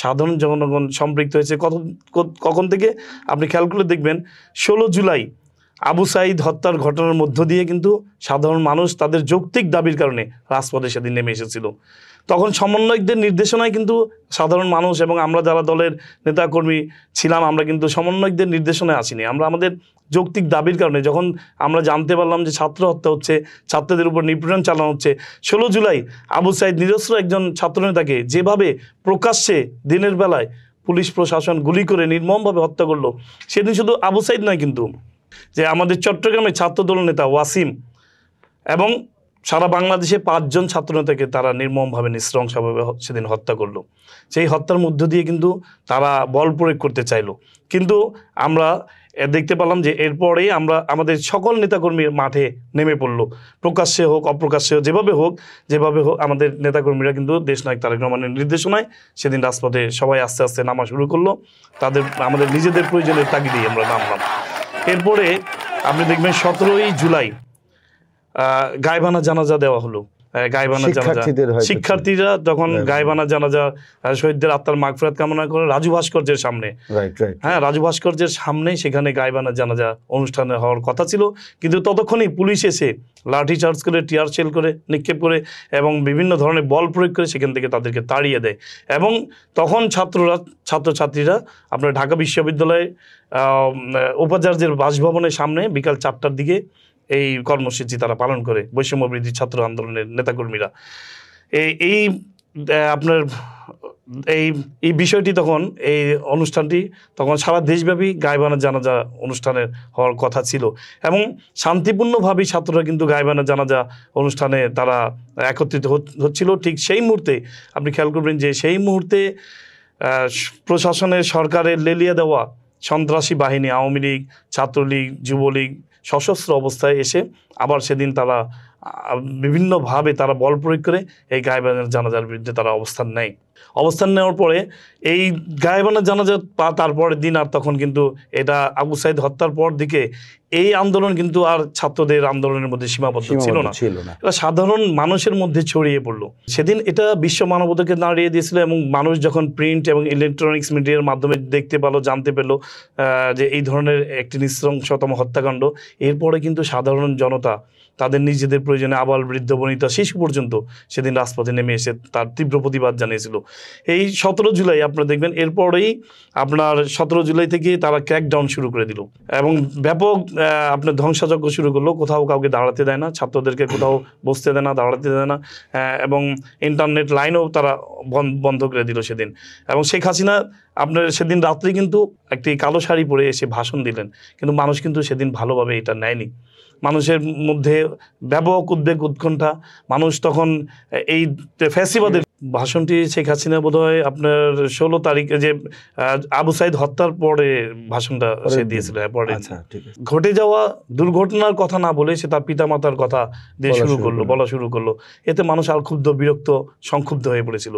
সাধারণ জনগণ সম্পৃক্ত হয়েছে। কখন থেকে আপনি খেয়াল করে দেখবেন 16 জুলাই আবু সাঈদ হত্যার ঘটনার মধ্য দিয়ে কিন্তু সাধারণ মানুষ তাদের যৌক্তিক দাবির কারণে রাজপথে সেদিন নেমে এসেছিল। তখন সমন্বয়কদের নির্দেশনায় কিন্তু সাধারণ মানুষ এবং আমরা যারা দলের নেতাকর্মী ছিলাম, আমরা কিন্তু সমন্বয়কদের নির্দেশনায় আসিনি। আমরা আমাদের যৌক্তিক দাবির কারণে যখন আমরা জানতে পারলাম যে ছাত্র হত্যা হচ্ছে, ছাত্রদের উপর নিপীড়ন চালানো হচ্ছে, 16 জুলাই আবু সাঈদ নিরস্ত্র একজন ছাত্রনেতাকে যেভাবে প্রকাশ্যে দিনের বেলায় পুলিশ প্রশাসন গুলি করে নির্মমভাবে হত্যা করলো, সেদিন শুধু আবু সাঈদ নয়, কিন্তু যে আমাদের চট্টগ্রামের ছাত্রদল নেতা ওয়াসিম এবং সারা বাংলাদেশে 5 জন ছাত্রনেতাকে তারা নির্মমভাবে নৃশংসভাবে সেদিন হত্যা করলো। সেই হত্যার মধ্য দিয়ে কিন্তু তারা বল প্রয়োগ করতে চাইলো, কিন্তু আমরা দেখতে পেলাম যে এরপরেই আমাদের সকল নেতাকর্মী মাঠে নেমে পড়লো, প্রকাশ্যে হোক অপ্রকাশ্যে হোক, যেভাবে হোক আমাদের নেতাকর্মীরা কিন্তু দেশনায়ক তারেক রহমানের নির্দেশনায় সেদিন রাজপথে সবাই আস্তে আস্তে নামা শুরু করলো। আমাদের নিজেদের প্রয়োজনের তাগিদেই আমরা নামলাম। এরপরে আপনি দেখবেন 17ই জুলাই গায়বানা জানাজা দেওয়া হলো। গায়বানা জানাজা শিক্ষার্থীরা তখন গায়বানা জানাজা শহীদদের আত্মার মাগফিরাত কামনা করে রাজু ভাস্কর্যের সামনে, রাজু ভাস্কর্যের সামনে সেখানে গায়বানা জানাজা অনুষ্ঠানে হওয়ার কথা ছিল, কিন্তু ততক্ষণই পুলিশ এসে লাঠি চার্জ করে, টিয়ার শেল করে নিক্ষেপ করে এবং বিভিন্ন ধরনের বল প্রয়োগ করে সেখান থেকে তাদেরকে তাড়িয়ে দেয়। এবং তখন ছাত্রছাত্রীরা আপনার ঢাকা বিশ্ববিদ্যালয়ে উপাচার্যের বাসভবনের সামনে বিকাল 4টার দিকে এই কর্মসূচি তারা পালন করে, বৈষম্য বিরোধী ছাত্র আন্দোলনের নেতাকর্মীরা। এই আপনার এই বিষয়টি তখন এই অনুষ্ঠানটি তখন সারা দেশব্যাপী গায়বানা জানাজা অনুষ্ঠানের হওয়ার কথা ছিল এবং শান্তিপূর্ণভাবেই ছাত্ররা কিন্তু গায়বানা জানাজা অনুষ্ঠানে তারা একত্রিত হচ্ছিল। ঠিক সেই মুহূর্তে আপনি খেয়াল করবেন যে সেই মুহূর্তে প্রশাসনের সরকারের লেলিয়ে দেওয়া সন্ত্রাসী বাহিনী, আওয়ামী লীগ, ছাত্রলীগ, যুবলীগ সশস্ত্র অবস্থায় এসে আবার সেদিন তারা বিভিন্নভাবে তারা বল প্রয়োগ করে এই গায়বানা জানাজার বিরুদ্ধে তারা অবস্থান নেওয়ার পরে এই গায়বানা জানাজা তারপরের দিন আর তখন কিন্তু এটা আবু সাঈদ হত্যার পর দিকে এই আন্দোলন কিন্তু আর ছাত্রদের আন্দোলনের মধ্যে সীমাবদ্ধ ছিল না, এটা সাধারণ মানুষের মধ্যে ছড়িয়ে পড়লো। সেদিন এটা বিশ্ব মানবতাকে দাঁড়িয়ে দিয়েছিল এবং মানুষ যখন প্রিন্ট এবং ইলেকট্রনিক্স মিডিয়ার মাধ্যমে দেখতে পেলো, জানতে পেলো যে এই ধরনের একটি নৃশংসতম হত্যাকাণ্ড, এরপরে কিন্তু সাধারণ জনতা তাদের নিজেদের প্রয়োজনে আবাল বৃদ্ধ বনিতা শিশু পর্যন্ত সেদিন রাজপথে নেমে এসে তার তীব্র প্রতিবাদ জানিয়েছিল। এই 17 জুলাই আপনারা দেখবেন এরপরেই আপনার 17 জুলাই থেকে তারা ক্র্যাকডাউন শুরু করে দিল এবং ব্যাপক আপনার ধ্বংসযজ্ঞ শুরু করলো। কোথাও কাউকে দাঁড়াতে দেয় না, ছাত্রদেরকে কোথাও বসতে দেয় না, দাঁড়াতে দেয় না, এবং ইন্টারনেট লাইনও তারা বন্ধ করে দিল সেদিন। এবং শেখ হাসিনা আপনার সেদিন রাত্রি কিন্তু একটি কালো শাড়ি পরে এসে ভাষণ দিলেন, কিন্তু মানুষ কিন্তু সেদিন ভালোভাবে এটা নেয়নি। মানুষের মধ্যে ব্যাপক উদ্বেগ উৎকণ্ঠা, মানুষ তখন এই ফ্যাসিবাদের ভাষণটি শেখ হাসিনা বোধহয় আপনার 16 তারিখে যে আবু সাঈদ হত্যার পরে ভাষণটা সে দিয়েছিল, পরে ঘটে যাওয়া দুর্ঘটনার কথা না বলে সে তার পিতামাতার কথা দিয়ে বলা শুরু করলো। এতে মানুষ আর ক্ষুব্ধ, বিরক্ত, সংক্ষুব্ধ হয়ে পড়েছিল।